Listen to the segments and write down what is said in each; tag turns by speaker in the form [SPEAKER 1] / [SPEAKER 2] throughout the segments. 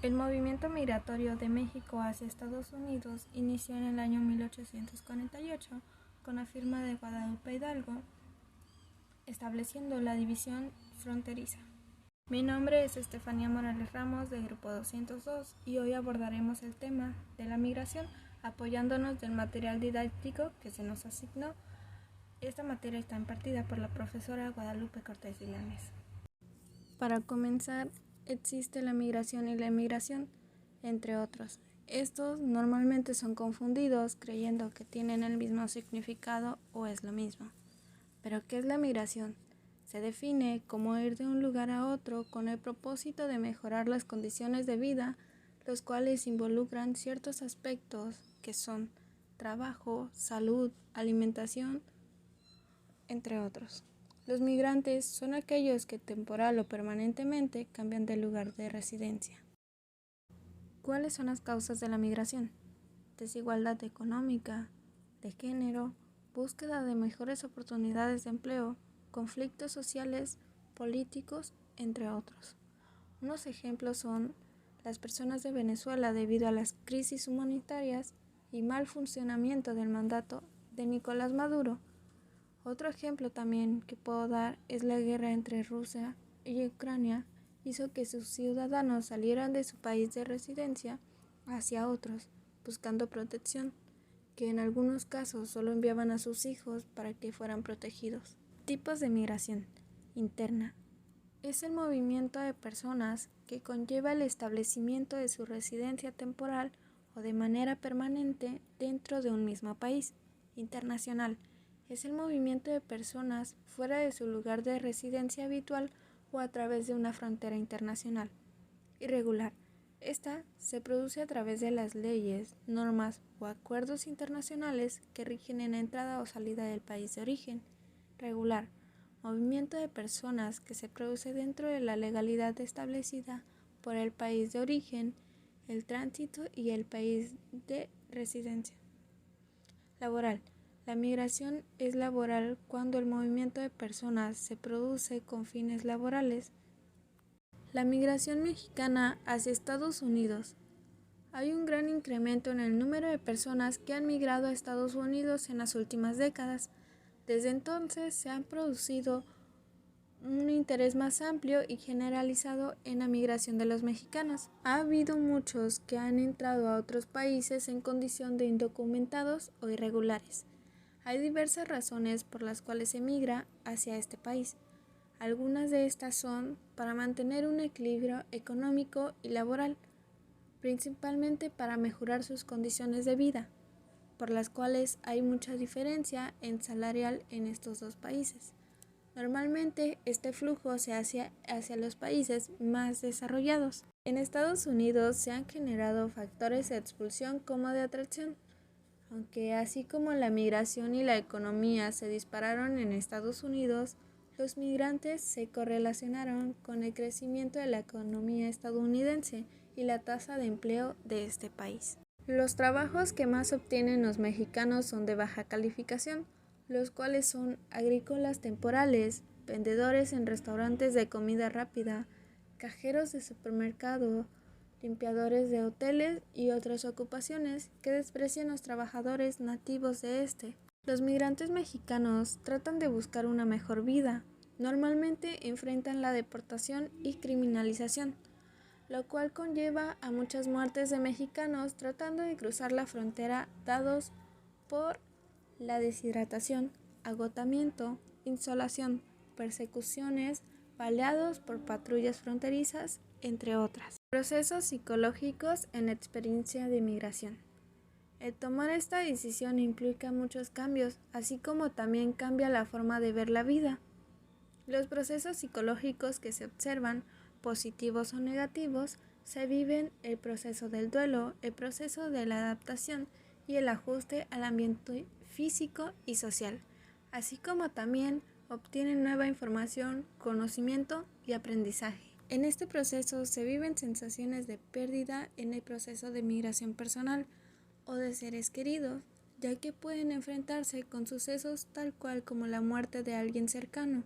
[SPEAKER 1] El movimiento migratorio de México hacia Estados Unidos inició en el año 1848 con la firma de Guadalupe Hidalgo, estableciendo la división fronteriza. Mi nombre es Estefanía Morales Ramos del Grupo 202 y hoy abordaremos el tema de la migración apoyándonos del material didáctico que se nos asignó. Esta materia está impartida por la profesora Guadalupe Cortés Villanes. Para comenzar, existe la migración y la emigración, entre otros. Estos normalmente son confundidos creyendo que tienen el mismo significado o es lo mismo. ¿Pero qué es la migración? Se define como ir de un lugar a otro con el propósito de mejorar las condiciones de vida, los cuales involucran ciertos aspectos que son trabajo, salud, alimentación, entre otros. Los migrantes son aquellos que temporal o permanentemente cambian de lugar de residencia. ¿Cuáles son las causas de la migración? Desigualdad económica, de género, búsqueda de mejores oportunidades de empleo, conflictos sociales, políticos, entre otros. Unos ejemplos son las personas de Venezuela debido a las crisis humanitarias y mal funcionamiento del mandato de Nicolás Maduro. Otro ejemplo también que puedo dar es la guerra entre Rusia y Ucrania hizo que sus ciudadanos salieran de su país de residencia hacia otros, buscando protección, que en algunos casos solo enviaban a sus hijos para que fueran protegidos. Tipos de migración interna. Es el movimiento de personas que conlleva el establecimiento de su residencia temporal o de manera permanente dentro de un mismo país. Internacional. Es el movimiento de personas fuera de su lugar de residencia habitual o a través de una frontera internacional. Irregular. Esta se produce a través de las leyes, normas o acuerdos internacionales que rigen en la entrada o salida del país de origen. Regular. Movimiento de personas que se produce dentro de la legalidad establecida por el país de origen, el tránsito y el país de residencia. Laboral. La migración es laboral cuando el movimiento de personas se produce con fines laborales. La migración mexicana hacia Estados Unidos. Hay un gran incremento en el número de personas que han migrado a Estados Unidos en las últimas décadas. Desde entonces se ha producido un interés más amplio y generalizado en la migración de los mexicanos. Ha habido muchos que han entrado a otros países en condición de indocumentados o irregulares. Hay diversas razones por las cuales se migra hacia este país. Algunas de estas son para mantener un equilibrio económico y laboral, principalmente para mejorar sus condiciones de vida, por las cuales hay mucha diferencia en salarial en estos dos países. Normalmente este flujo se hace hacia los países más desarrollados. En Estados Unidos se han generado factores de expulsión como de atracción. Aunque así como la migración y la economía se dispararon en Estados Unidos, los migrantes se correlacionaron con el crecimiento de la economía estadounidense y la tasa de empleo de este país. Los trabajos que más obtienen los mexicanos son de baja calificación, los cuales son agrícolas temporales, vendedores en restaurantes de comida rápida, cajeros de supermercado, limpiadores de hoteles y otras ocupaciones que desprecian los trabajadores nativos de este. Los migrantes mexicanos tratan de buscar una mejor vida. Normalmente enfrentan la deportación y criminalización, lo cual conlleva a muchas muertes de mexicanos tratando de cruzar la frontera dados por la deshidratación, agotamiento, insolación, persecuciones, baleados por patrullas fronterizas, entre otras. Procesos psicológicos en la experiencia de migración. El tomar esta decisión implica muchos cambios, así como también cambia la forma de ver la vida. Los procesos psicológicos que se observan, positivos o negativos, se viven el proceso del duelo, el proceso de la adaptación y el ajuste al ambiente físico y social, así como también obtienen nueva información, conocimiento y aprendizaje. En este proceso se viven sensaciones de pérdida en el proceso de migración personal o de seres queridos, ya que pueden enfrentarse con sucesos tal cual como la muerte de alguien cercano.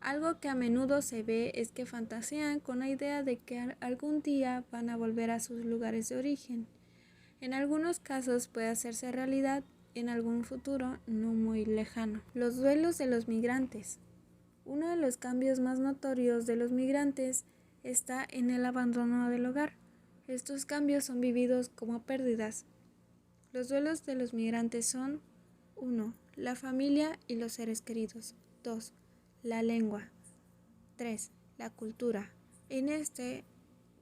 [SPEAKER 1] Algo que a menudo se ve es que fantasean con la idea de que algún día van a volver a sus lugares de origen. En algunos casos puede hacerse realidad en algún futuro no muy lejano. Los duelos de los migrantes. Uno de los cambios más notorios de los migrantes está en el abandono del hogar. Estos cambios son vividos como pérdidas. Los duelos de los migrantes son 1. La familia y los seres queridos. 2. La lengua. 3. La cultura. En este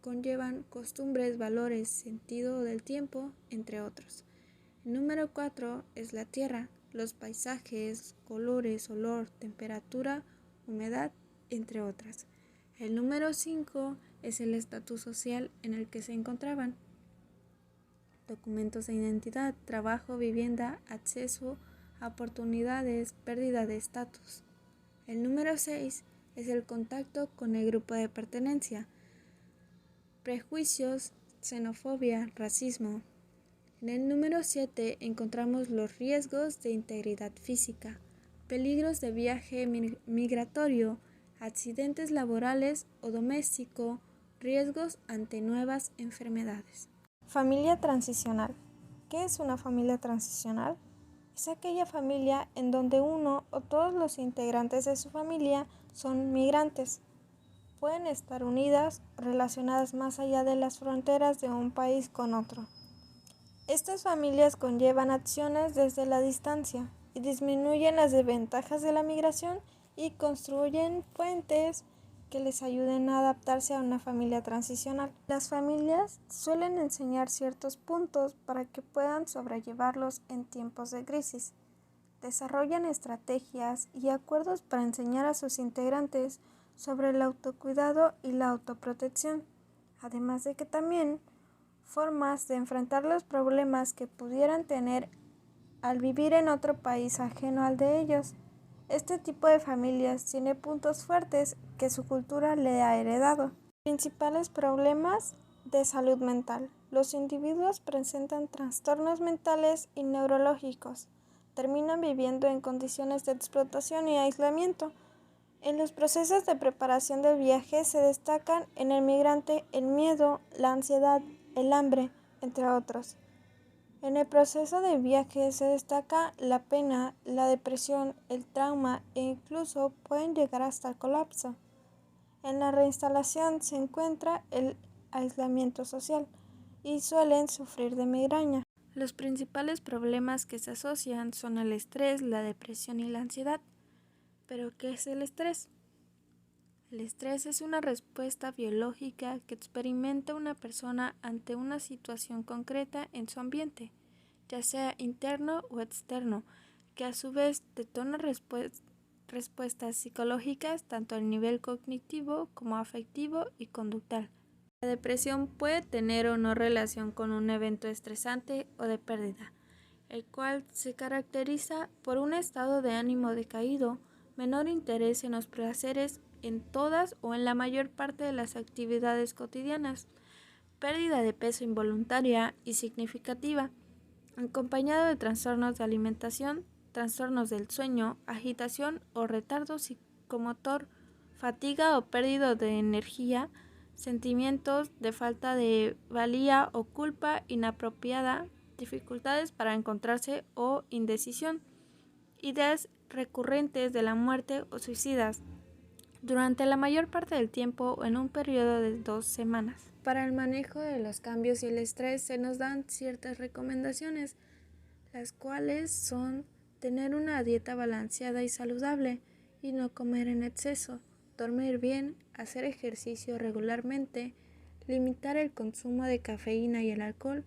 [SPEAKER 1] conllevan costumbres, valores, sentido del tiempo, entre otros. El número 4 es la tierra, los paisajes, colores, olor, temperatura, humedad, entre otras. El número 5 es el estatus social en el que se encontraban. Documentos de identidad, trabajo, vivienda, acceso a oportunidades, pérdida de estatus. El número 6 es el contacto con el grupo de pertenencia. Prejuicios, xenofobia, racismo. En el número 7 encontramos los riesgos de integridad física, peligros de viaje migratorio, accidentes laborales o doméstico, riesgos ante nuevas enfermedades. Familia transicional. ¿Qué es una familia transicional? Es aquella familia en donde uno o todos los integrantes de su familia son migrantes. Pueden estar unidas o relacionadas más allá de las fronteras de un país con otro. Estas familias conllevan acciones desde la distancia y disminuyen las desventajas de la migración y construyen puentes que les ayuden a adaptarse a una familia transicional. Las familias suelen enseñar ciertos puntos para que puedan sobrellevarlos en tiempos de crisis. Desarrollan estrategias y acuerdos para enseñar a sus integrantes sobre el autocuidado y la autoprotección, además de que también formas de enfrentar los problemas que pudieran tener al vivir en otro país ajeno al de ellos. Este tipo de familias tiene puntos fuertes que su cultura le ha heredado. Principales problemas de salud mental. Los individuos presentan trastornos mentales y neurológicos. Terminan viviendo en condiciones de explotación y aislamiento. En los procesos de preparación del viaje se destacan en el migrante el miedo, la ansiedad, el hambre, entre otros. En el proceso de viaje se destaca la pena, la depresión, el trauma e incluso pueden llegar hasta el colapso. En la reinstalación se encuentra el aislamiento social y suelen sufrir de migraña. Los principales problemas que se asocian son el estrés, la depresión y la ansiedad. ¿Pero qué es el estrés? El estrés es una respuesta biológica que experimenta una persona ante una situación concreta en su ambiente, ya sea interno o externo, que a su vez detona respuestas psicológicas tanto a nivel cognitivo como afectivo y conductual. La depresión puede tener o no relación con un evento estresante o de pérdida, el cual se caracteriza por un estado de ánimo decaído, menor interés en los placeres en todas o en la mayor parte de las actividades cotidianas, pérdida de peso involuntaria y significativa, acompañado de trastornos de alimentación, trastornos del sueño, agitación o retardo psicomotor, fatiga o pérdida de energía, sentimientos de falta de valía o culpa inapropiada, dificultades para encontrarse o indecisión, ideas recurrentes de la muerte o suicidas, durante la mayor parte del tiempo o en un periodo de 2 semanas. Para el manejo de los cambios y el estrés se nos dan ciertas recomendaciones, las cuales son tener una dieta balanceada y saludable y no comer en exceso, dormir bien, hacer ejercicio regularmente, limitar el consumo de cafeína y el alcohol,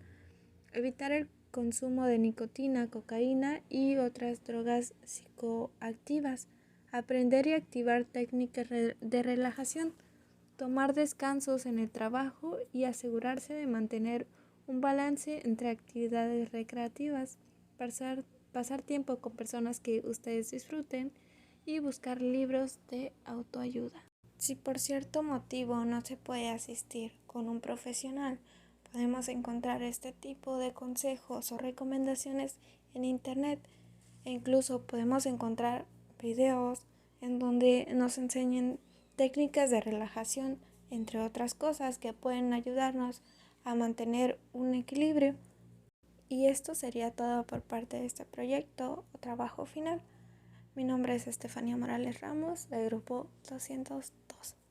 [SPEAKER 1] evitar el consumo de nicotina, cocaína y otras drogas psicoactivas, aprender y activar técnicas de relajación, tomar descansos en el trabajo y asegurarse de mantener un balance entre actividades recreativas, pasar tiempo con personas que ustedes disfruten y buscar libros de autoayuda. Si por cierto motivo no se puede asistir con un profesional, podemos encontrar este tipo de consejos o recomendaciones en internet e incluso podemos encontrar videos, en donde nos enseñen técnicas de relajación, entre otras cosas que pueden ayudarnos a mantener un equilibrio. Y esto sería todo por parte de este proyecto o trabajo final. Mi nombre es Estefanía Morales Ramos, del grupo 202.